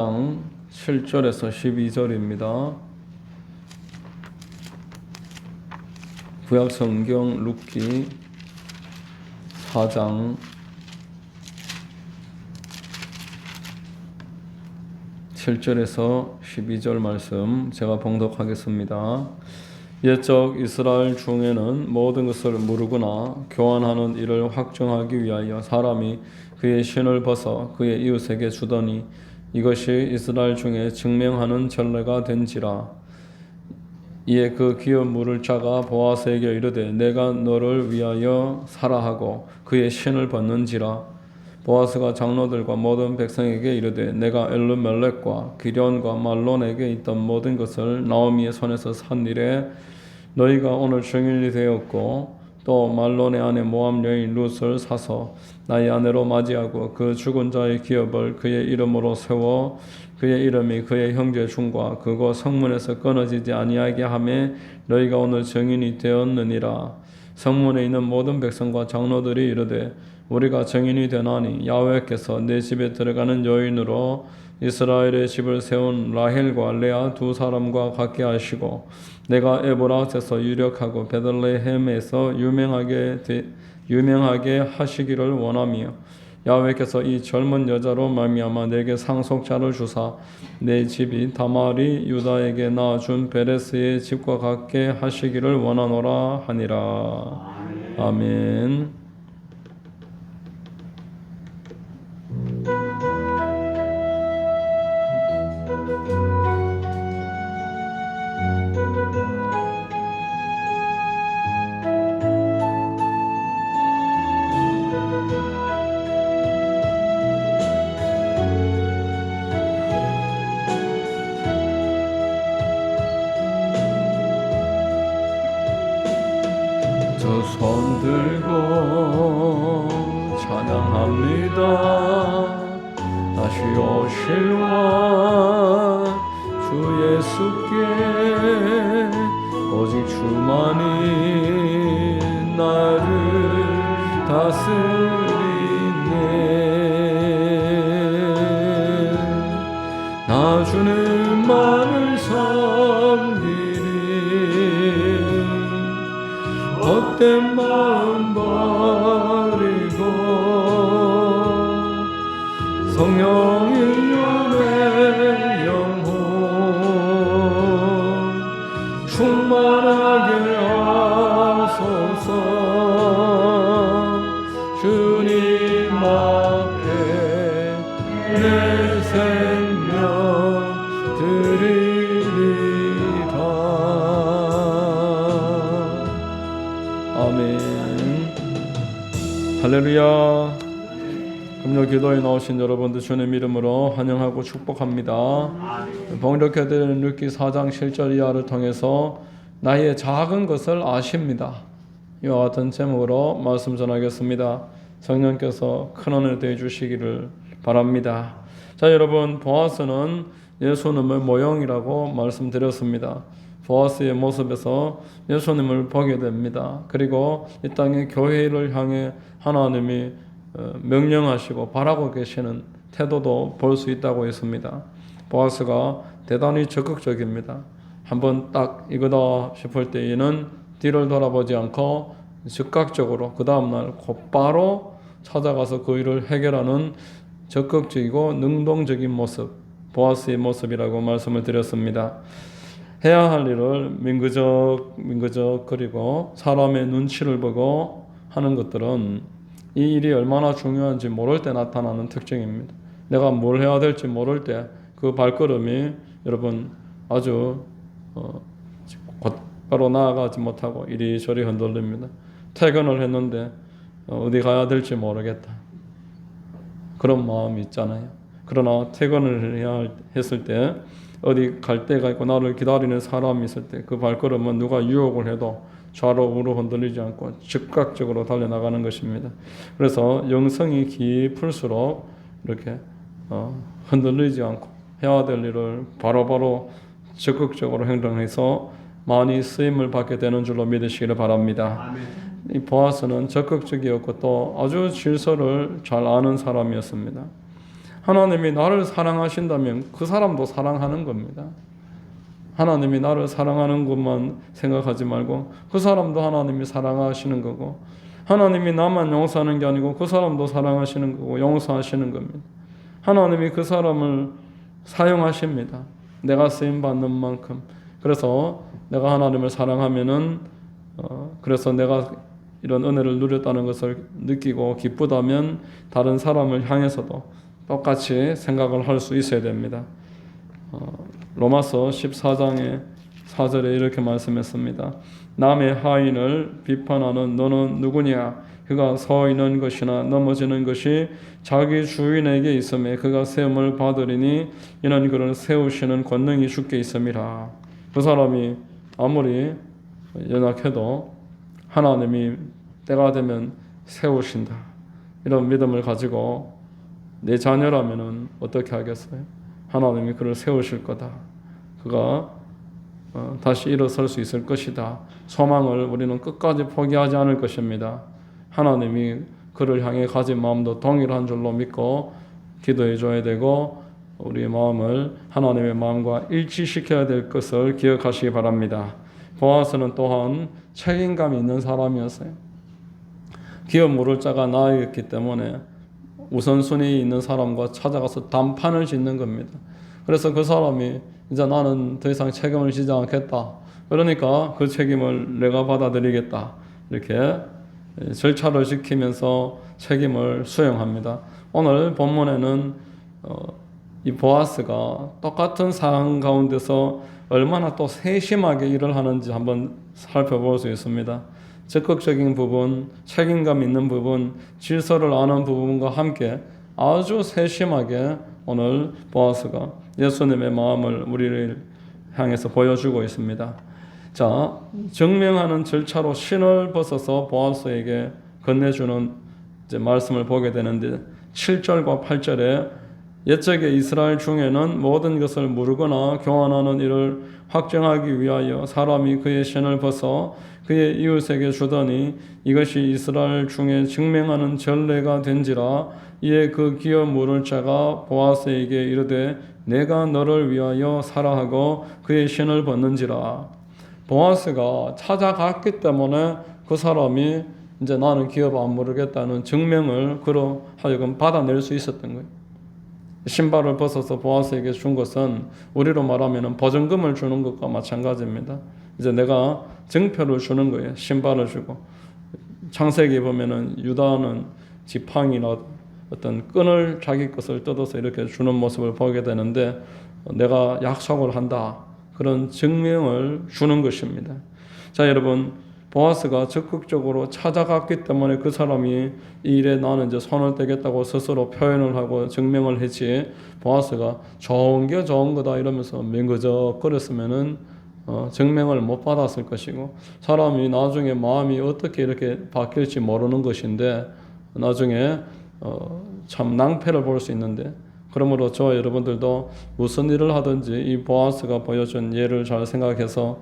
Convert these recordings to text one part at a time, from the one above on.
7절에서 12절입니다. 구약성경 룻기 4장 7절에서 12절 말씀 제가 봉독하겠습니다. 옛적 이스라엘 중에는 모든 것을 모르거나 교환하는 일을 확정하기 위하여 사람이 그의 신을 벗어 그의 이웃에게 주더니 이것이 이스라엘 중에 증명하는 전례가 된지라. 이에 그 기업 물을 자가 보아스에게 이르되 내가 너를 위하여 사라 하고 그의 신을 벗는지라. 보아스가 장로들과 모든 백성에게 이르되 내가 엘르멜렉과 기련과 말론에게 있던 모든 것을 나오미의 손에서 산 일에 너희가 오늘 증인이 되었고 또 말론의 아내 모압 여인 룻을 사서 나의 아내로 맞이하고 그 죽은 자의 기업을 그의 이름으로 세워 그의 이름이 그의 형제 중과 그곳 성문에서 끊어지지 아니하게 하매 너희가 오늘 증인이 되었느니라. 성문에 있는 모든 백성과 장로들이 이르되 우리가 증인이 되나니 야훼께서 내 집에 들어가는 여인으로 이스라엘의 집을 세운 라헬과 레아 두 사람과 같게 하시고 내가 에브라스에서 유력하고 베들레헴에서 유명하게 하시기를 원하며 야훼께서 이 젊은 여자로 말미암아 내게 상속자를 주사 내 집이 다말이 유다에게 낳아준 베레스의 집과 같게 하시기를 원하노라 하니라. 아멘. 두 손 들고 찬양합니다. 다시 오실 왕 주 예수께 오직 주만이 나를 다스리네. 나 주님만을 섬기리 헛된 마음 버리고 성령의 은혜 영혼 충만하게 하소서. 주님 앞에 내 생명 드리리라. 아멘. 할렐루야. 금요 기도에 나오신 여러분들 주님 이름으로 환영하고 축복합니다. 봉독해드리는 룻기 4장 7절 이하를 통해서 나의 작은 것을 아십니다. 이와 같은 제목으로 말씀 전하겠습니다. 성령께서 큰 은혜 되어 주시기를 바랍니다. 자, 여러분, 보아스는 예수님의 모형이라고 말씀드렸습니다. 보아스의 모습에서 예수님을 보게 됩니다. 그리고 이 땅의 교회를 향해 하나님이 명령하시고 바라고 계시는 태도도 볼 수 있다고 했습니다. 보아스가 대단히 적극적입니다. 한번 딱 이거다 싶을 때에는 뒤를 돌아보지 않고 즉각적으로 그 다음날 곧바로 찾아가서 그 일을 해결하는 적극적이고 능동적인 모습, 보아스의 모습이라고 말씀을 드렸습니다. 해야 할 일을 민그적 그리고 사람의 눈치를 보고 하는 것들은 이 일이 얼마나 중요한지 모를 때 나타나는 특징입니다. 내가 뭘 해야 될지 모를 때 그 발걸음이 여러분 아주 곧바로 나아가지 못하고 이리저리 흔들립니다. 퇴근을 했는데 어디 가야 될지 모르겠다. 그런 마음이 있잖아요. 그러나 퇴근을 해야 했을 때 어디 갈 데가 있고 나를 기다리는 사람이 있을 때 그 발걸음은 누가 유혹을 해도 좌로 우로 흔들리지 않고 즉각적으로 달려나가는 것입니다. 그래서 영성이 깊을수록 이렇게 흔들리지 않고 해야 될 일을 바로바로 적극적으로 행동해서 많이 쓰임을 받게 되는 줄로 믿으시기를 바랍니다. 아멘. 이 보아스는 적극적이었고 또 아주 질서를 잘 아는 사람이었습니다. 하나님이 나를 사랑하신다면 그 사람도 사랑하는 겁니다. 하나님이 나를 사랑하는 것만 생각하지 말고 그 사람도 하나님이 사랑하시는 거고, 하나님이 나만 용서하는 게 아니고 그 사람도 사랑하시는 거고 용서하시는 겁니다. 하나님이 그 사람을 사용하십니다. 내가 쓰임받는 만큼. 그래서 내가 하나님을 사랑하면은 그래서 내가 이런 은혜를 누렸다는 것을 느끼고 기쁘다면 다른 사람을 향해서도 똑같이 생각을 할 수 있어야 됩니다. 로마서 14장의 4절에 이렇게 말씀했습니다. 남의 하인을 비판하는 너는 누구냐? 그가 서 있는 것이나 넘어지는 것이 자기 주인에게 있음에 그가 세움을 받으리니 이는 그를 세우시는 권능이 주께 있음이라. 그 사람이 아무리 연약해도 하나님이 때가 되면 세우신다. 이런 믿음을 가지고 내 자녀라면은 어떻게 하겠어요? 하나님이 그를 세우실 거다. 그가 다시 일어설 수 있을 것이다. 소망을 우리는 끝까지 포기하지 않을 것입니다. 하나님이 그를 향해 가진 마음도 동일한 줄로 믿고 기도해 줘야 되고 우리의 마음을 하나님의 마음과 일치시켜야 될 것을 기억하시기 바랍니다. 보아스는 또한 책임감이 있는 사람이었어요. 기업 물을 자가 나이였기 때문에 우선순위에 있는 사람과 찾아가서 담판을 짓는 겁니다. 그래서 그 사람이 이제 나는 더 이상 책임을 지지 않겠다. 그러니까 그 책임을 내가 받아들이겠다. 이렇게 절차를 지키면서 책임을 수행합니다. 오늘 본문에는 이 보아스가 똑같은 상황 가운데서 얼마나 또 세심하게 일을 하는지 한번 살펴볼 수 있습니다. 적극적인 부분, 책임감 있는 부분, 질서를 아는 부분과 함께 아주 세심하게 오늘 보아스가 예수님의 마음을 우리를 향해서 보여주고 있습니다. 자, 증명하는 절차로 신을 벗어서 보아스에게 건네주는 이제 말씀을 보게 되는데 7절과 8절에 옛적의 이스라엘 중에는 모든 것을 모르거나 교환하는 일을 확정하기 위하여 사람이 그의 신을 벗어 그의 이웃에게 주더니 이것이 이스라엘 중에 증명하는 전례가 된지라. 이에 그 기업 물을 자가 보아스에게 이르되 내가 너를 위하여 사라 하고 그의 신을 벗는지라. 보아스가 찾아갔기 때문에 그 사람이 이제 나는 기업 안 모르겠다는 증명을 그로 하여금 받아낼 수 있었던 거예요. 신발을 벗어서 보아스에게 준 것은 우리로 말하면 보증금을 주는 것과 마찬가지입니다. 이제 내가 증표를 주는 거예요. 신발을 주고. 창세기 보면은 유다는 지팡이나 어떤 끈을 자기 것을 뜯어서 이렇게 주는 모습을 보게 되는데 내가 약속을 한다. 그런 증명을 주는 것입니다. 자, 여러분, 보아스가 적극적으로 찾아갔기 때문에 그 사람이 이 일에 나는 이제 손을 떼겠다고 스스로 표현을 하고 증명을 했지, 보아스가 좋은 게 좋은 거다 이러면서 맹거적거렸으면은 증명을 못 받았을 것이고, 사람이 나중에 마음이 어떻게 이렇게 바뀔지 모르는 것인데 나중에 참 낭패를 볼 수 있는데, 그러므로 저와 여러분들도 무슨 일을 하든지 이 보아스가 보여준 예를 잘 생각해서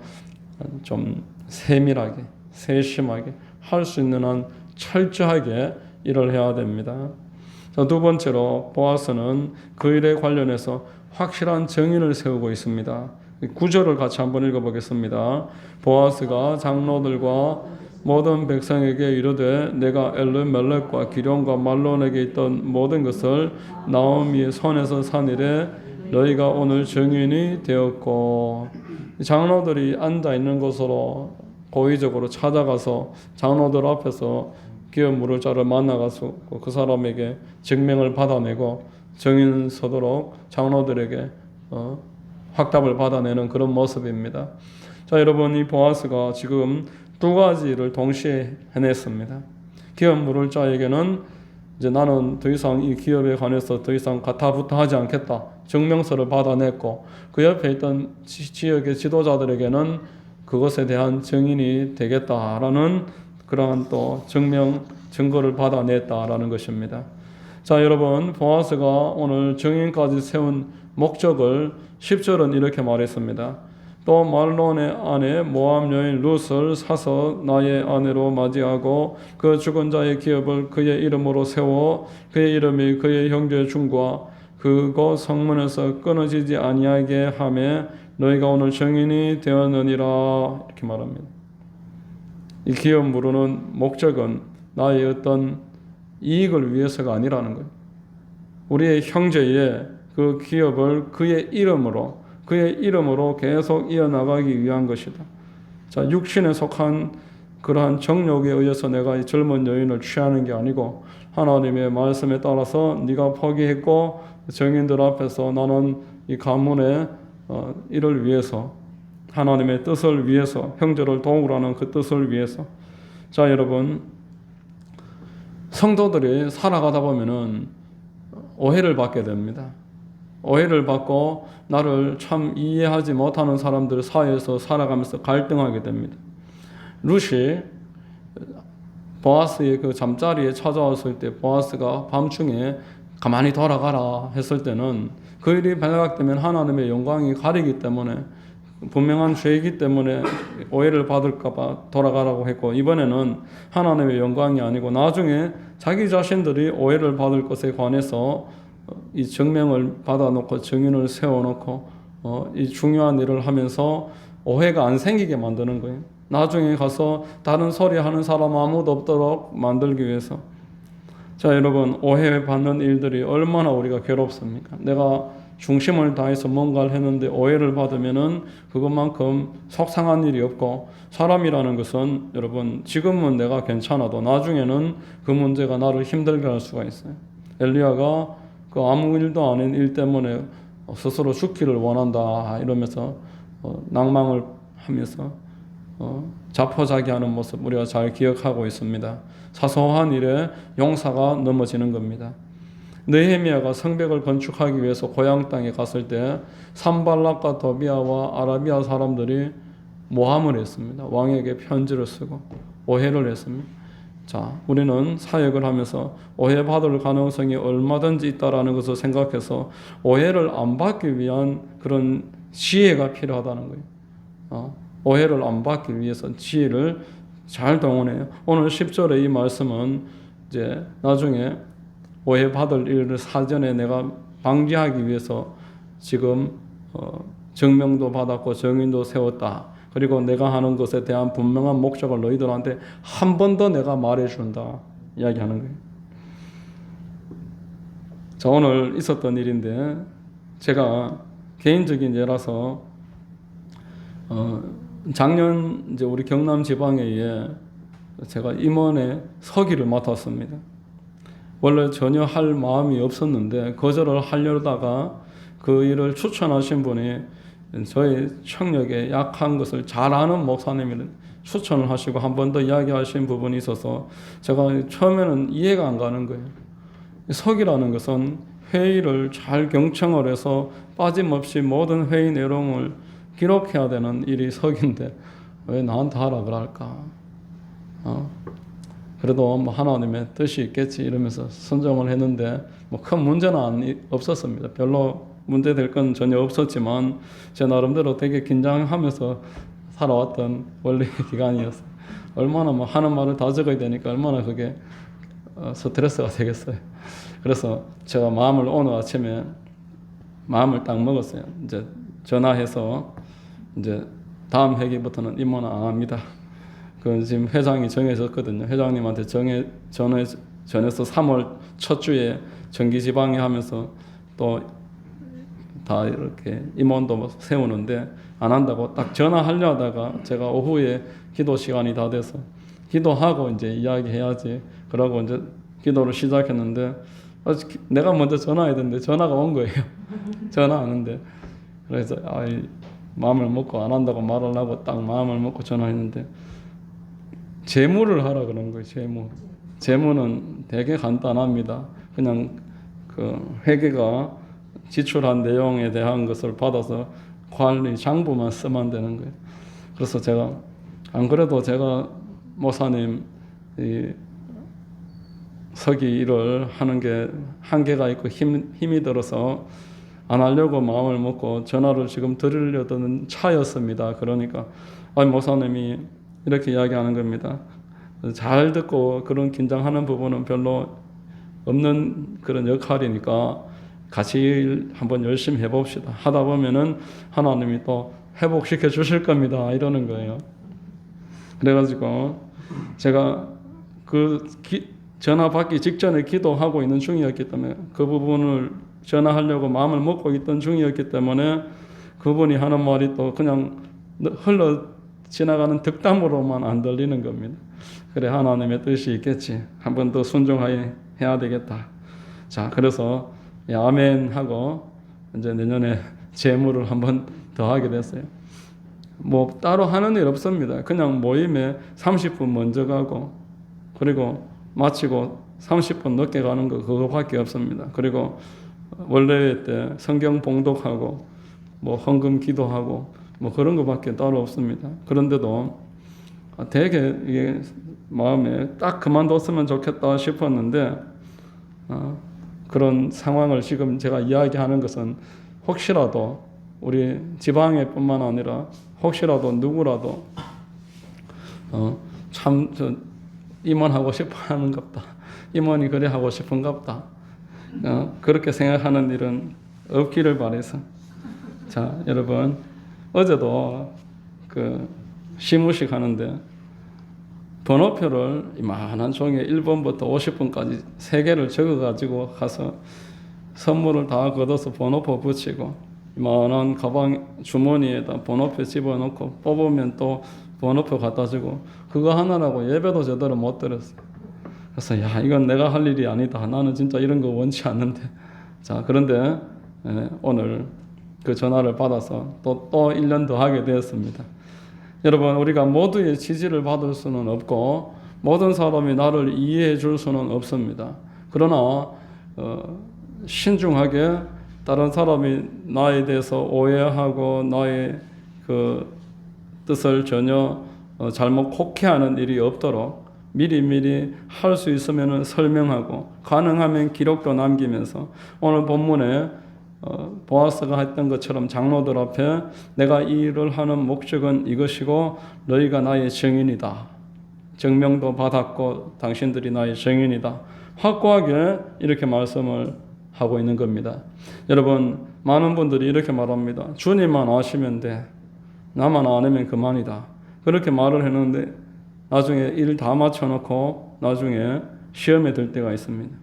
좀 세밀하게 세심하게 할 수 있는 한 철저하게 일을 해야 됩니다. 두 번째로 보아스는 그 일에 관련해서 확실한 정인을 세우고 있습니다. 9절을 같이 한번 읽어보겠습니다. 보아스가 장로들과 모든 백성에게 이르되 내가 엘르멜렉과 기럯과 말론에게 있던 모든 것을 나오미의 손에서 산 이래 너희가 오늘 정인이 되었고, 장로들이 앉아 있는 곳으로 고의적으로 찾아가서 장로들 앞에서 기업 물을 자를 만나가서 그 사람에게 증명을 받아내고 정인 서도록 장로들에게 확답을 받아내는 그런 모습입니다. 자, 여러분, 이 보아스가 지금 두 가지 일을 동시에 해냈습니다. 기업 물을 자에게는 이제 나는 더 이상 이 기업에 관해서 더 이상 가타부타 하지 않겠다. 증명서를 받아냈고, 그 옆에 있던 지역의 지도자들에게는 그것에 대한 증인이 되겠다라는 그러한 또 증거를 받아냈다라는 것입니다. 자, 여러분, 보아스가 오늘 증인까지 세운 목적을 10절은 이렇게 말했습니다. 또 말론의 아내 모압 여인 룻을 사서 나의 아내로 맞이하고 그 죽은 자의 기업을 그의 이름으로 세워 그의 이름이 그의 형제 중과 그곳 성문에서 끊어지지 아니하게 하매 너희가 오늘 증인이 되었느니라 이렇게 말합니다. 이 기업 물으는 목적은 나의 어떤 이익을 위해서가 아니라는 거예요. 우리의 형제의 그 기업을 그의 이름으로 계속 이어나가기 위한 것이다. 자, 육신에 속한 그러한 정욕에 의해서 내가 이 젊은 여인을 취하는 게 아니고 하나님의 말씀에 따라서 네가 포기했고 정인들 앞에서 나는 이 가문의 이를 위해서 하나님의 뜻을 위해서 형제를 도우라는 그 뜻을 위해서. 자, 여러분, 성도들이 살아가다 보면은 오해를 받게 됩니다. 오해를 받고 나를 참 이해하지 못하는 사람들 사이에서 살아가면서 갈등하게 됩니다. 룻이 보아스의 그 잠자리에 찾아왔을 때 보아스가 밤중에 가만히 돌아가라 했을 때는 그 일이 발각되면 하나님의 영광이 가리기 때문에 분명한 죄이기 때문에 오해를 받을까 봐 돌아가라고 했고, 이번에는 하나님의 영광이 아니고 나중에 자기 자신들이 오해를 받을 것에 관해서 이 증명을 받아놓고 증인을 세워놓고 이 중요한 일을 하면서 오해가 안 생기게 만드는 거예요. 나중에 가서 다른 소리 하는 사람 아무도 없도록 만들기 위해서. 자, 여러분, 오해받는 일들이 얼마나 우리가 괴롭습니까? 내가 중심을 다해서 뭔가를 했는데 오해를 받으면은 그것만큼 속상한 일이 없고, 사람이라는 것은 여러분 지금은 내가 괜찮아도 나중에는 그 문제가 나를 힘들게 할 수가 있어요. 엘리야가 그 아무 일도 아닌 일 때문에 스스로 죽기를 원한다 이러면서 낭망을 하면서 자포자기하는 모습 우리가 잘 기억하고 있습니다. 사소한 일에 용사가 넘어지는 겁니다. 느헤미야가 성벽을 건축하기 위해서 고향 땅에 갔을 때 산발락과 도비아와 아라비아 사람들이 모함을 했습니다. 왕에게 편지를 쓰고 오해를 했습니다. 자, 우리는 사역을 하면서 오해받을 가능성이 얼마든지 있다라는 것을 생각해서 오해를 안 받기 위한 그런 지혜가 필요하다는 거예요. 오해를 안 받기 위해서 지혜를 잘 동원해요. 오늘 10절의 이 말씀은 이제 나중에 오해받을 일을 사전에 내가 방지하기 위해서 지금 증명도 받았고 증인도 세웠다. 그리고 내가 하는 것에 대한 분명한 목적을 너희들한테 한 번 더 내가 말해준다 이야기하는 거예요. 자, 오늘 있었던 일인데 제가 개인적인 예라서 작년 이제 우리 경남 지방회의에 제가 임원의 서기를 맡았습니다. 원래 전혀 할 마음이 없었는데 거절을 하려다가 그 일을 추천하신 분이 저의 청력에 약한 것을 잘 아는 목사님이 추천을 하시고 한 번 더 이야기하신 부분이 있어서 제가 처음에는 이해가 안 가는 거예요. 서기라는 것은 회의를 잘 경청을 해서 빠짐없이 모든 회의 내용을 기록해야 되는 일이 서기인데 왜 나한테 하라 그럴까? 그래도 뭐 하나님의 뜻이 있겠지 이러면서 선정을 했는데 뭐 큰 문제는 없었습니다. 별로 문제될 건 전혀 없었지만 제 나름대로 되게 긴장하면서 살아왔던 원래 기간이었어요. 얼마나 뭐 하는 말을 다 적어야 되니까 얼마나 그게 스트레스가 되겠어요. 그래서 제가 오늘 아침에 마음을 딱 먹었어요. 이제 전화해서 이제 다음 회기부터는 임원 안 합니다. 그 지금 회장이 정해졌거든요. 회장님한테 전해서 3월 첫 주에 정기지방회 하면서 또 다 이렇게 임원도 세우는데 안 한다고 딱 전화하려 하다가 제가 오후에 기도 시간이 다 돼서 기도하고 이제 이야기해야지 그러고 이제 기도를 시작했는데 내가 먼저 전화해야 되는데 전화가 온 거예요. 전화 안 했는데 그래서 마음을 먹고 안 한다고 말을 하고 딱 마음을 먹고 전화했는데 재무를 하라 그런 거예요. 재무는 되게 간단합니다. 그냥 그 회계가 지출한 내용에 대한 것을 받아서 관리 장부만 쓰면 되는 거예요. 그래서 제가 안 그래도 제가 목사님 이 서기 일을 하는 게 한계가 있고 힘이 들어서 안 하려고 마음을 먹고 전화를 지금 드리려던 차였습니다. 그러니까 목사님이 이렇게 이야기하는 겁니다. 잘 듣고 그런 긴장하는 부분은 별로 없는 그런 역할이니까 같이 한번 열심히 해봅시다. 하다 보면은 하나님이 또 회복시켜 주실 겁니다. 이러는 거예요. 그래가지고 제가 전화 받기 직전에 기도하고 있는 중이었기 때문에 그 부분을 전화하려고 마음을 먹고 있던 중이었기 때문에 그분이 하는 말이 또 그냥 흘러 지나가는 득담으로만 안 들리는 겁니다. 그래, 하나님의 뜻이 있겠지. 한 번 더 순종하여 해야 되겠다. 자, 그래서 아멘 하고 이제 내년에 제물을 한 번 더 하게 됐어요. 뭐 따로 하는 일 없습니다. 그냥 모임에 30분 먼저 가고 그리고 마치고 30분 늦게 가는 거 그거밖에 없습니다. 그리고 원래 때 성경 봉독하고 뭐 헌금 기도하고 뭐 그런 거밖에 따로 없습니다. 그런데도 되게 이게 마음에 딱 그만뒀으면 좋겠다 싶었는데 그런 상황을 지금 제가 이야기하는 것은 혹시라도 우리 지방에 뿐만 아니라 혹시라도 누구라도 참 임원하고 싶어 하는갑다. 임원이 그래 하고 싶은갑다. 그렇게 생각하는 일은 없기를 바라서. 자, 여러분, 어제도 그 시무식 하는데 번호표를 이만한 종이에 1번부터 50번까지 3개를 적어가지고 가서 선물을 다 걷어서 번호표 붙이고 이만한 가방 주머니에다 번호표 집어넣고 뽑으면 또 번호표 갖다 주고 그거 하나라고 예배도 제대로 못 드렸어요. 그래서 야, 이건 내가 할 일이 아니다. 나는 진짜 이런 거 원치 않는데. 자, 그런데 오늘 그 전화를 받아서 또 1년 더 하게 되었습니다. 여러분, 우리가 모두의 지지를 받을 수는 없고 모든 사람이 나를 이해해 줄 수는 없습니다. 그러나 신중하게 다른 사람이 나에 대해서 오해하고 나의 그 뜻을 전혀 잘못 곡해하는 일이 없도록 미리 할 수 있으면 설명하고 가능하면 기록도 남기면서 오늘 본문에 보아스가 했던 것처럼 장로들 앞에 내가 이 일을 하는 목적은 이것이고 너희가 나의 증인이다. 증명도 받았고 당신들이 나의 증인이다. 확고하게 이렇게 말씀을 하고 있는 겁니다. 여러분, 많은 분들이 이렇게 말합니다. 주님만 아시면 돼. 나만 아니면 그만이다. 그렇게 말을 했는데 나중에 일 다 맞춰놓고 나중에 시험에 들 때가 있습니다.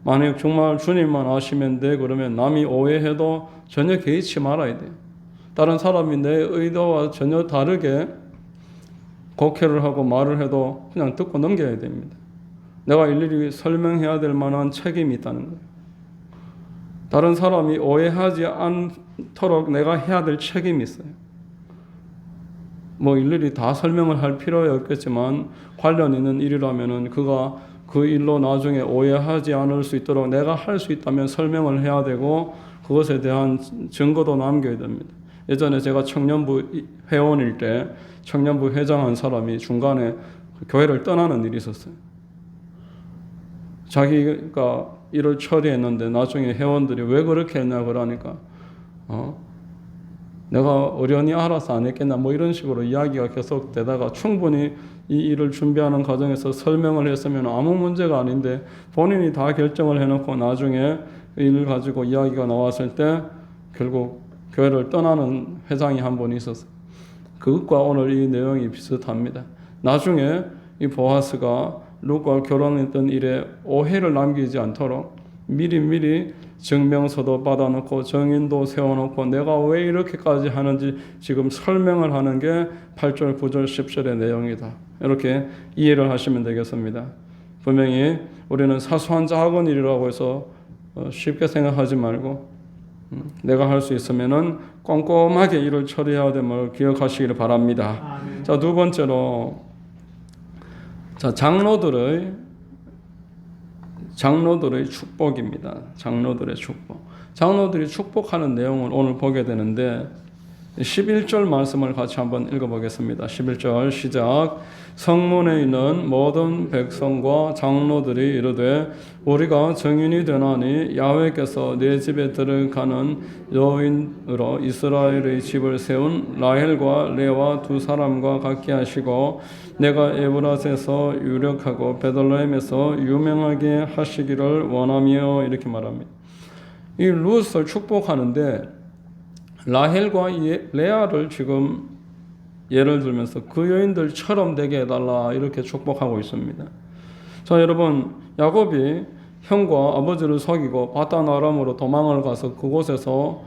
만약 정말 주님만 아시면 돼 그러면 남이 오해해도 전혀 개의치 말아야 돼요. 다른 사람이 내 의도와 전혀 다르게 곡해를 하고 말을 해도 그냥 듣고 넘겨야 됩니다. 내가 일일이 설명해야 될 만한 책임이 있다는 거예요. 다른 사람이 오해하지 않도록 내가 해야 될 책임이 있어요. 뭐 일일이 다 설명을 할 필요는 없겠지만 관련 있는 일이라면은 그가 그 일로 나중에 오해하지 않을 수 있도록 내가 할 수 있다면 설명을 해야 되고 그것에 대한 증거도 남겨야 됩니다. 예전에 제가 청년부 회원일 때 청년부 회장한 사람이 중간에 교회를 떠나는 일이 있었어요. 자기가 일을 처리했는데 나중에 회원들이 왜 그렇게 했냐 그러니까 내가 어련히 알아서 안 했겠나 뭐 이런 식으로 이야기가 계속 되다가 충분히 이 일을 준비하는 과정에서 설명을 했으면 아무 문제가 아닌데 본인이 다 결정을 해놓고 나중에 일을 가지고 이야기가 나왔을 때 결국 교회를 떠나는 회장이 한 분 있었어요. 그것과 오늘 이 내용이 비슷합니다. 나중에 이 보아스가 룻과 결혼했던 일에 오해를 남기지 않도록 미리 증명서도 받아놓고 정인도 세워놓고 내가 왜 이렇게까지 하는지 지금 설명을 하는 게 8절, 9절, 10절의 내용이다. 이렇게 이해를 하시면 되겠습니다. 분명히 우리는 사소한 작은 일이라고 해서 쉽게 생각하지 말고 내가 할 수 있으면은 꼼꼼하게 일을 처리해야 됨을 기억하시기를 바랍니다. 아멘. 자, 두 번째로 장로들의 축복입니다. 장로들의 축복. 장로들이 축복하는 내용을 오늘 보게 되는데 11절 말씀을 같이 한번 읽어보겠습니다. 11절 시작. 성문에 있는 모든 백성과 장로들이 이르되 우리가 증인이 되나니 야훼께서 내 집에 들어가는 여인으로 이스라엘의 집을 세운 라헬과 레와 두 사람과 같게 하시고 내가 에브라스에서 유력하고 베들레헴에서 유명하게 하시기를 원하며 이렇게 말합니다. 이 룻을 축복하는데 라헬과 레아를 지금 예를 들면서 그 여인들처럼 되게 해달라 이렇게 축복하고 있습니다. 자, 여러분, 야곱이 형과 아버지를 속이고 바단 아람으로 도망을 가서 그곳에서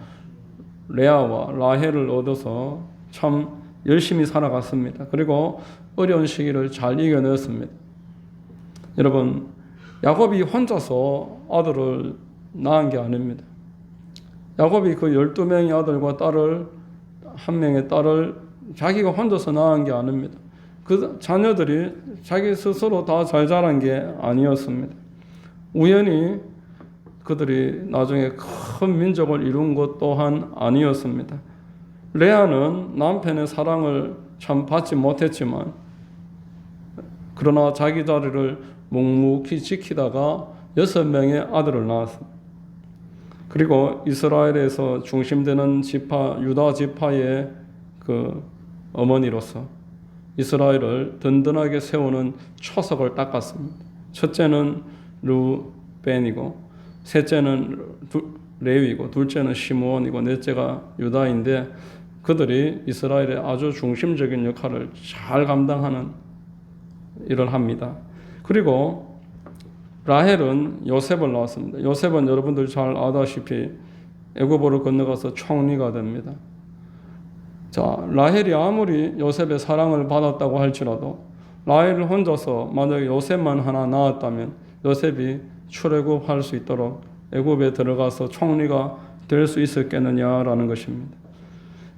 레아와 라헬을 얻어서 참 열심히 살아갔습니다. 그리고 어려운 시기를 잘 이겨냈습니다. 여러분, 야곱이 혼자서 아들을 낳은 게 아닙니다. 야곱이 그 12명의 아들과 딸을, 한 명의 딸을 자기가 혼자서 낳은 게 아닙니다. 그 자녀들이 자기 스스로 다 잘 자란 게 아니었습니다. 우연히 그들이 나중에 큰 민족을 이룬 것 또한 아니었습니다. 레아는 남편의 사랑을 참 받지 못했지만 그러나 자기 자리를 묵묵히 지키다가 6명의 아들을 낳았습니다. 그리고 이스라엘에서 중심되는 지파, 유다 지파의 그 어머니로서 이스라엘을 든든하게 세우는 초석을 닦았습니다. 첫째는 르벤이고, 셋째는 레위고, 둘째는 시므온이고, 넷째가 유다인데 그들이 이스라엘의 아주 중심적인 역할을 잘 감당하는 일을 합니다. 그리고 라헬은 요셉을 낳았습니다. 요셉은 여러분들 잘 아다시피 애굽으로 건너가서 총리가 됩니다. 자, 라헬이 아무리 요셉의 사랑을 받았다고 할지라도 라헬을 혼자서 만약에 요셉만 하나 낳았다면 요셉이 출애굽할 수 있도록 애굽에 들어가서 총리가 될 수 있었겠느냐라는 것입니다.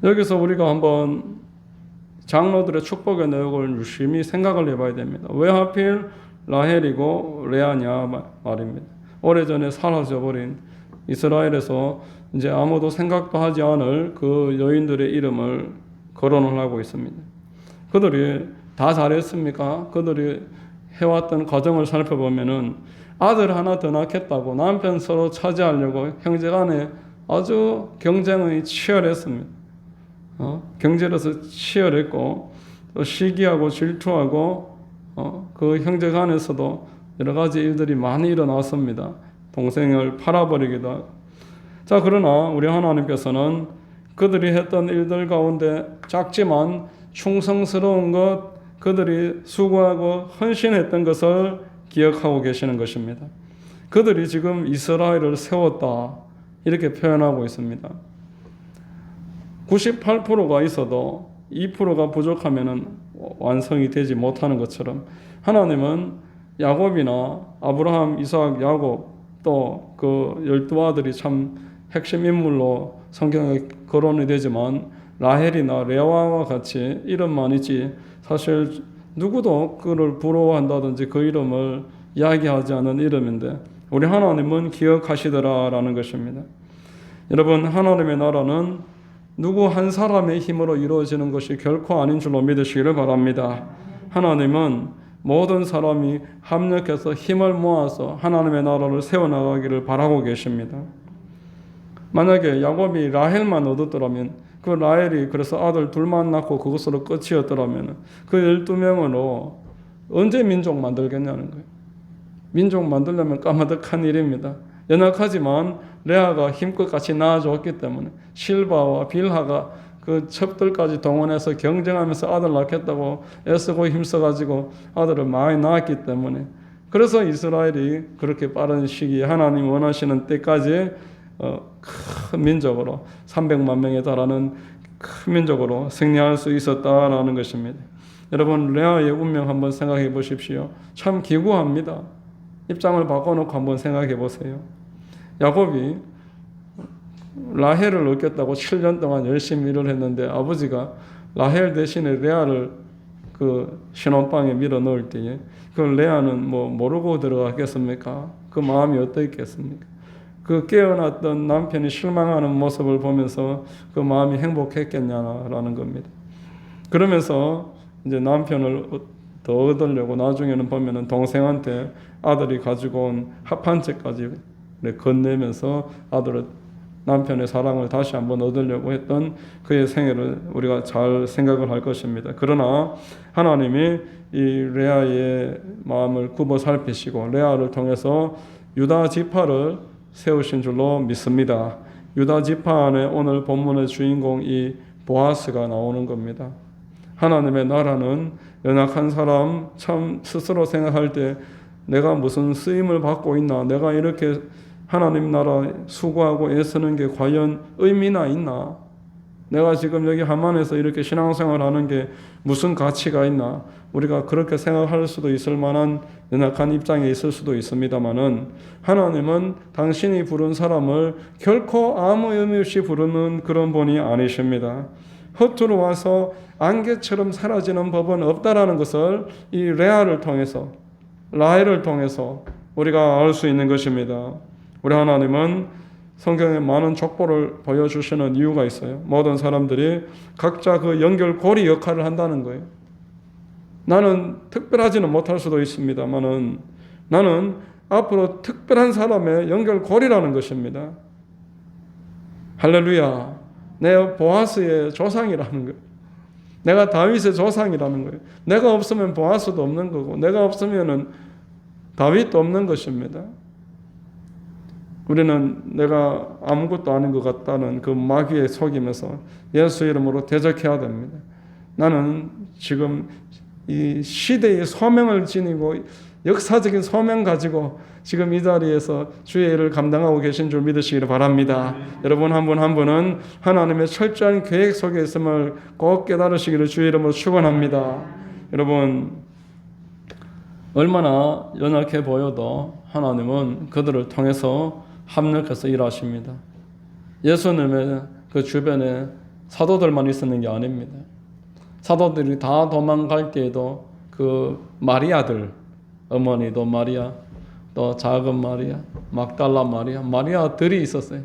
여기서 우리가 한번 장로들의 축복의 내용을 유심히 생각을 해봐야 됩니다. 왜 하필 라헬이고 레아냐 말입니다. 오래전에 사라져버린 이스라엘에서 이제 아무도 생각도 하지 않을 그 여인들의 이름을 거론을 하고 있습니다. 그들이 다 잘했습니까? 그들이 해왔던 과정을 살펴보면은 아들 하나 더 낳겠다고 남편 서로 차지하려고 형제간에 아주 경쟁이 치열했습니다. 경제로서 치열했고 또 시기하고 질투하고 그 형제간에서도 여러 가지 일들이 많이 일어났습니다. 동생을 팔아버리기도 하고. 자, 그러나 우리 하나님께서는 그들이 했던 일들 가운데 작지만 충성스러운 것, 그들이 수고하고 헌신했던 것을 기억하고 계시는 것입니다. 그들이 지금 이스라엘을 세웠다 이렇게 표현하고 있습니다. 98%가 있어도 2%가 부족하면 완성이 되지 못하는 것처럼 하나님은 야곱이나 아브라함, 이삭, 야곱 또 그 12아들이 참 핵심 인물로 성경에 거론이 되지만 라헬이나 레아와 같이 이름만 있지 사실 누구도 그를 부러워한다든지 그 이름을 이야기하지 않은 이름인데 우리 하나님은 기억하시더라라는 것입니다. 여러분, 하나님의 나라는 누구 한 사람의 힘으로 이루어지는 것이 결코 아닌 줄로 믿으시기를 바랍니다. 하나님은 모든 사람이 합력해서 힘을 모아서 하나님의 나라를 세워나가기를 바라고 계십니다. 만약에 야곱이 라헬만 얻었더라면 그 라헬이 그래서 아들 둘만 낳고 그것으로 끝이었더라면 그 12명으로 언제 민족 만들겠냐는 거예요. 민족 만들려면 까마득한 일입니다. 연약하지만 레아가 힘껏 같이 낳아줬기 때문에 실바와 빌하가 그 첩들까지 동원해서 경쟁하면서 아들 낳겠다고 애쓰고 힘써가지고 아들을 많이 낳았기 때문에 그래서 이스라엘이 그렇게 빠른 시기에 하나님 원하시는 때까지 큰 민족으로 300만 명에 달하는 큰 민족으로 승리할 수 있었다라는 것입니다. 여러분, 레아의 운명 한번 생각해 보십시오. 참 기구합니다. 입장을 바꿔놓고 한번 생각해 보세요. 야곱이 라헬을 얻겠다고 7년 동안 열심히 일을 했는데 아버지가 라헬 대신에 레아를 그 신혼방에 밀어 넣을 때에 그 레아는 뭐 모르고 들어갔겠습니까? 그 마음이 어떠했겠습니까? 그 깨어났던 남편이 실망하는 모습을 보면서 그 마음이 행복했겠냐라는 겁니다. 그러면서 이제 남편을 더 얻으려고 나중에는 보면은 동생한테 아들이 가지고 온 합한채까지 건네면서 아들을 남편의 사랑을 다시 한번 얻으려고 했던 그의 생애를 우리가 잘 생각을 할 것입니다. 그러나 하나님이 이 레아의 마음을 굽어 살피시고 레아를 통해서 유다 지파를 세우신 줄로 믿습니다. 유다 지파 안에 오늘 본문의 주인공 이 보아스가 나오는 겁니다. 하나님의 나라는 연약한 사람 참 스스로 생각할 때 내가 무슨 쓰임을 받고 있나, 내가 이렇게 하나님 나라 수고하고 애쓰는 게 과연 의미나 있나, 내가 지금 여기 하만에서 이렇게 신앙생활하는 게 무슨 가치가 있나, 우리가 그렇게 생각할 수도 있을 만한 연약한 입장에 있을 수도 있습니다만은, 하나님은 당신이 부른 사람을 결코 아무 의미 없이 부르는 그런 분이 아니십니다. 허투루 와서 안개처럼 사라지는 법은 없다라는 것을 이 레아를 통해서, 라헬을 통해서 우리가 알 수 있는 것입니다. 우리 하나님은 성경에 많은 족보를 보여주시는 이유가 있어요. 모든 사람들이 각자 그 연결고리 역할을 한다는 거예요. 나는 특별하지는 못할 수도 있습니다만은 나는 앞으로 특별한 사람의 연결고리라는 것입니다. 할렐루야. 내 보아스의 조상이라는 거예요. 내가 다윗의 조상이라는 거예요. 내가 없으면 보아스도 없는 거고, 내가 없으면은 다윗도 없는 것입니다. 우리는 내가 아무것도 아닌 것 같다는 그 마귀에 속이면서 예수 이름으로 대적해야 됩니다. 나는 지금 이 시대의 소명을 지니고 역사적인 소명 가지고 지금 이 자리에서 주의 일을 감당하고 계신 줄 믿으시기를 바랍니다. 여러분 한 분 한 분은 하나님의 철저한 계획 속에 있음을 꼭 깨달으시기를 주의 이름으로 축원합니다. 여러분, 얼마나 연약해 보여도 하나님은 그들을 통해서 합력해서 일하십니다. 예수님의 그 주변에 사도들만 있었는 게 아닙니다. 사도들이 다 도망갈 때에도 그 마리아들, 어머니도 마리아, 또 작은 마리아, 막달라 마리아, 마리아들이 있었어요.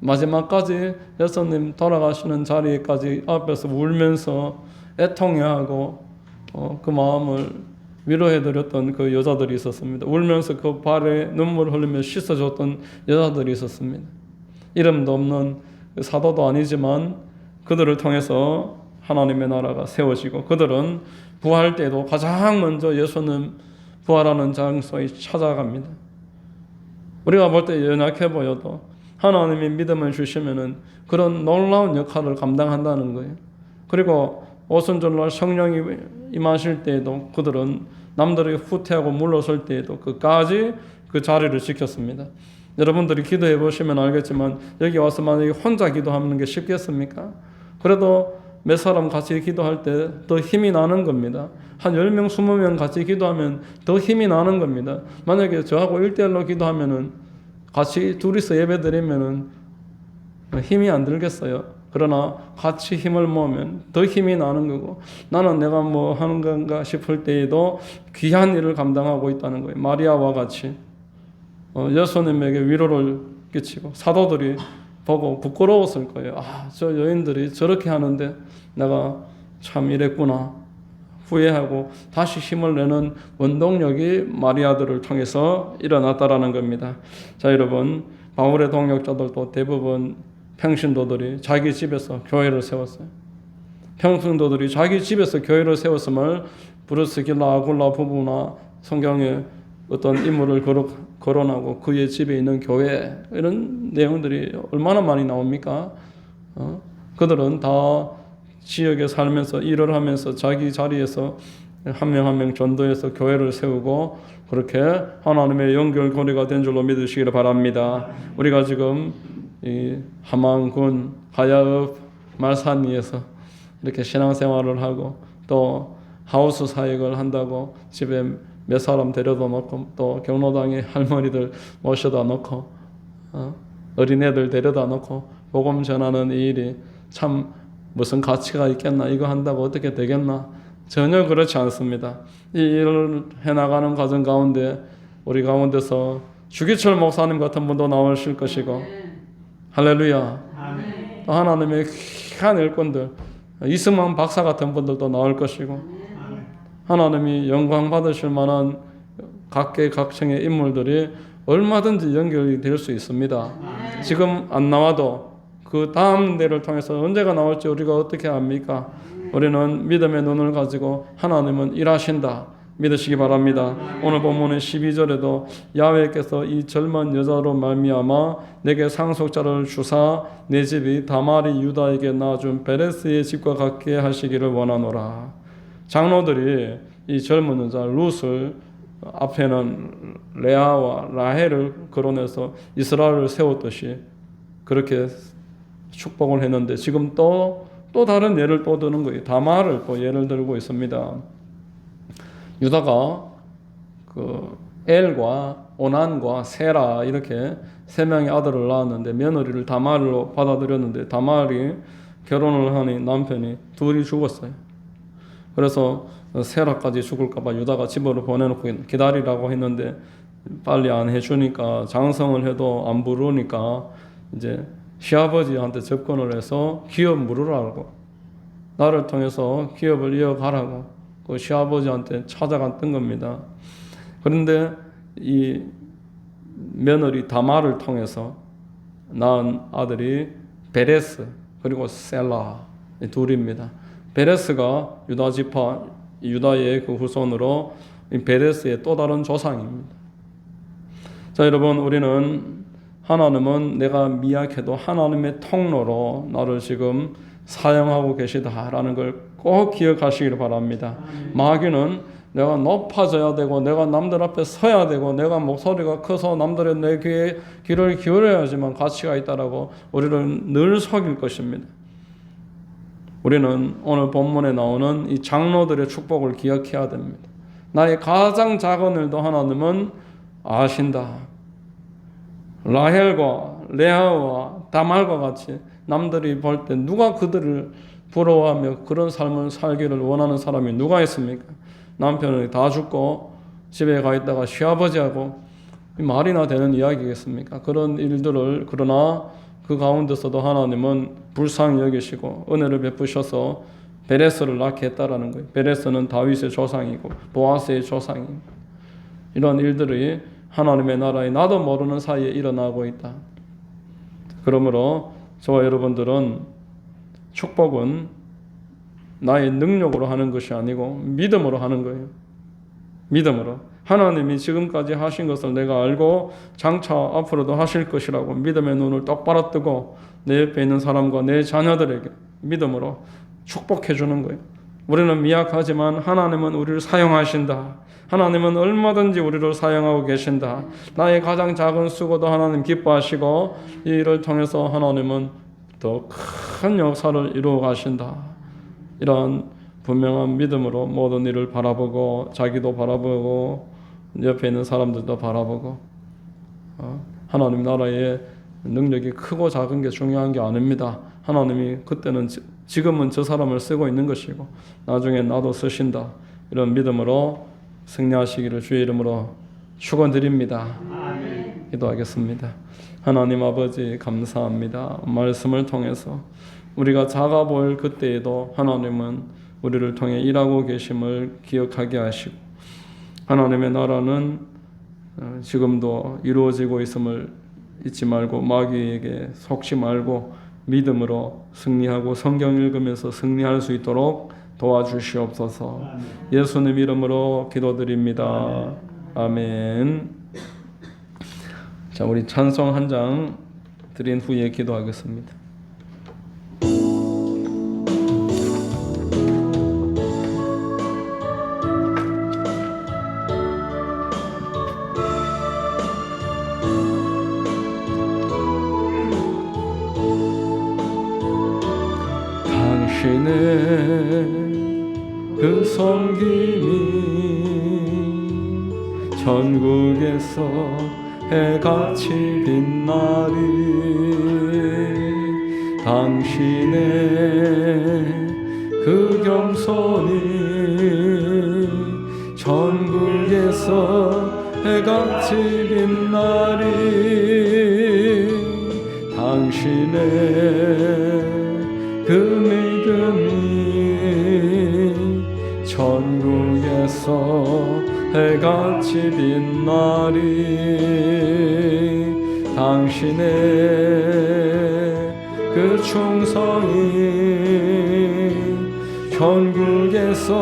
마지막까지 예수님 돌아가시는 자리까지 앞에서 울면서 애통해하고 그 마음을 위로해드렸던 그 여자들이 있었습니다. 울면서 그 발에 눈물을 흘리며 씻어줬던 여자들이 있었습니다. 이름도 없는 사도도 아니지만 그들을 통해서 하나님의 나라가 세워지고, 그들은 부활 때도 가장 먼저 예수님 부활하는 장소에 찾아갑니다. 우리가 볼 때 연약해 보여도 하나님이 믿음을 주시면은 그런 놀라운 역할을 감당한다는 거예요. 그리고 오순절날 성령이 임하실 때에도 그들은 남들이 후퇴하고 물러설 때에도 끝까지 그 자리를 지켰습니다. 여러분들이 기도해 보시면 알겠지만 여기 와서 만약에 혼자 기도하는 게 쉽겠습니까? 그래도 몇 사람 같이 기도할 때 더 힘이 나는 겁니다. 한 10명, 20명 같이 기도하면 더 힘이 나는 겁니다. 만약에 저하고 1대1로 기도하면은 같이 둘이서 예배 드리면은 힘이 안 들겠어요. 그러나 같이 힘을 모으면 더 힘이 나는 거고, 나는 내가 뭐 하는 건가 싶을 때에도 귀한 일을 감당하고 있다는 거예요. 마리아와 같이 예수님에게 위로를 끼치고, 사도들이 보고 부끄러웠을 거예요. 아, 저 여인들이 저렇게 하는데 내가 참 이랬구나 후회하고 다시 힘을 내는 원동력이 마리아들을 통해서 일어났다라는 겁니다. 자, 여러분, 바울의 동역자들도 대부분 평신도들이 자기 집에서 교회를 세웠어요. 평신도들이 자기 집에서 교회를 세웠음을 브루스길라 아굴라 부부나 성경에 어떤 인물을 거론하고 그의 집에 있는 교회, 이런 내용들이 얼마나 많이 나옵니까? 그들은 다 지역에 살면서 일을 하면서 자기 자리에서 한 명 한 명 전도해서 교회를 세우고 그렇게 하나님의 연결고리가 된 줄로 믿으시기를 바랍니다. 우리가 지금 이 함안군 하야읍 말산리에서 이렇게 신앙생활을 하고 또 하우스 사역을 한다고 집에 몇 사람 데려다 놓고 또 경로당에 할머니들 모셔다 놓고 어린애들 데려다 놓고 복음 전하는 이 일이 참 무슨 가치가 있겠나, 이거 한다고 어떻게 되겠나? 전혀 그렇지 않습니다. 이 일을 해나가는 과정 가운데 우리 가운데서 주기철 목사님 같은 분도 나오실 것이고, 할렐루야. 또 하나님의 귀한 일꾼들, 이승만 박사 같은 분들도 나올 것이고, 하나님이 영광 받으실 만한 각계각층의 인물들이 얼마든지 연결이 될 수 있습니다. 지금 안 나와도 그 다음 대를 통해서 언제가 나올지 우리가 어떻게 압니까? 우리는 믿음의 눈을 가지고 하나님은 일하신다, 믿으시기 바랍니다. 오늘 본문의 12절에도 야훼께서 이 젊은 여자로 말미암아 내게 상속자를 주사 내 집이 다말이 유다에게 낳아준 베레스의 집과 같게 하시기를 원하노라. 장로들이 이 젊은 여자 룻을 앞에는 레아와 라헬을 거론해서 이스라엘을 세웠듯이 그렇게 축복을 했는데 지금 또 다른 예를 또 드는 거예요. 다말을 또 예를 들고 있습니다. 유다가 그 엘과 오난과 세라 이렇게 세 명의 아들을 낳았는데 며느리를 다말로 받아들였는데 다말이 결혼을 하니 남편이 둘이 죽었어요. 그래서 세라까지 죽을까봐 유다가 집으로 보내놓고 기다리라고 했는데 빨리 안 해주니까 장성을 해도 안 부르니까 이제 시아버지한테 접근을 해서 기업 물으라고 나를 통해서 기업을 이어가라고 그 시아버지한테 찾아갔던 겁니다. 그런데 이 며느리 다말을 통해서 낳은 아들이 베레스 그리고 셀라 이 둘입니다. 베레스가 유다 지파 유다의 그 후손으로 베레스의 또 다른 조상입니다. 자, 여러분, 우리는 하나님은 내가 미약해도 하나님의 통로로 나를 지금 사용하고 계시다라는 걸 꼭 기억하시기를 바랍니다. 마귀는 내가 높아져야 되고 내가 남들 앞에 서야 되고 내가 목소리가 커서 남들의 내 귀에 귀를 기울여야지만 가치가 있다라고 우리를 늘 속일 것입니다. 우리는 오늘 본문에 나오는 이 장로들의 축복을 기억해야 됩니다. 나의 가장 작은 일도 하나님은 아신다. 라헬과 레아와 다말과 같이 남들이 볼 때 누가 그들을 부러워하며 그런 삶을 살기를 원하는 사람이 누가 있습니까? 남편이 다 죽고 집에 가 있다가 시아버지하고 말이나 되는 이야기겠습니까? 그런 일들을 그러나 그 가운데서도 하나님은 불쌍히 여기시고 은혜를 베푸셔서 베레스를 낳게 했다라는 거예요. 베레스는 다윗의 조상이고 보아스의 조상이고 이런 일들이 하나님의 나라에 나도 모르는 사이에 일어나고 있다. 그러므로 저와 여러분들은 축복은 나의 능력으로 하는 것이 아니고 믿음으로 하는 거예요. 믿음으로. 하나님이 지금까지 하신 것을 내가 알고 장차 앞으로도 하실 것이라고 믿음의 눈을 똑바로 뜨고 내 옆에 있는 사람과 내 자녀들에게 믿음으로 축복해 주는 거예요. 우리는 미약하지만 하나님은 우리를 사용하신다. 하나님은 얼마든지 우리를 사용하고 계신다. 나의 가장 작은 수고도 하나님 기뻐하시고 이 일을 통해서 하나님은 더 큰 역사를 이루어 가신다. 이러한 분명한 믿음으로 모든 일을 바라보고 자기도 바라보고 옆에 있는 사람들도 바라보고 하나님 나라의 능력이 크고 작은 게 중요한 게 아닙니다. 하나님이 그때는 지금은 저 사람을 쓰고 있는 것이고 나중에 나도 쓰신다. 이런 믿음으로 승리하시기를 주의 이름으로 축원드립니다. 아멘. 기도하겠습니다. 하나님 아버지 감사합니다. 말씀을 통해서 우리가 작아 보일 그때에도 하나님은 우리를 통해 일하고 계심을 기억하게 하시고 하나님의 나라는 지금도 이루어지고 있음을 잊지 말고 마귀에게 속지 말고 믿음으로 승리하고 성경 읽으면서 승리할 수 있도록 도와주시옵소서. 예수님 이름으로 기도드립니다. 아멘. 자, 우리 찬송 한 장 드린 후에 기도하겠습니다. 당신의 그 섬김이 전국에서 해같이 빛나리. 당신의 그 겸손이 전국에서 해같이 빛나리. 당신의 그 믿음이 전국에서 해같이 빛나리. 당신의 그 충성이 전국에서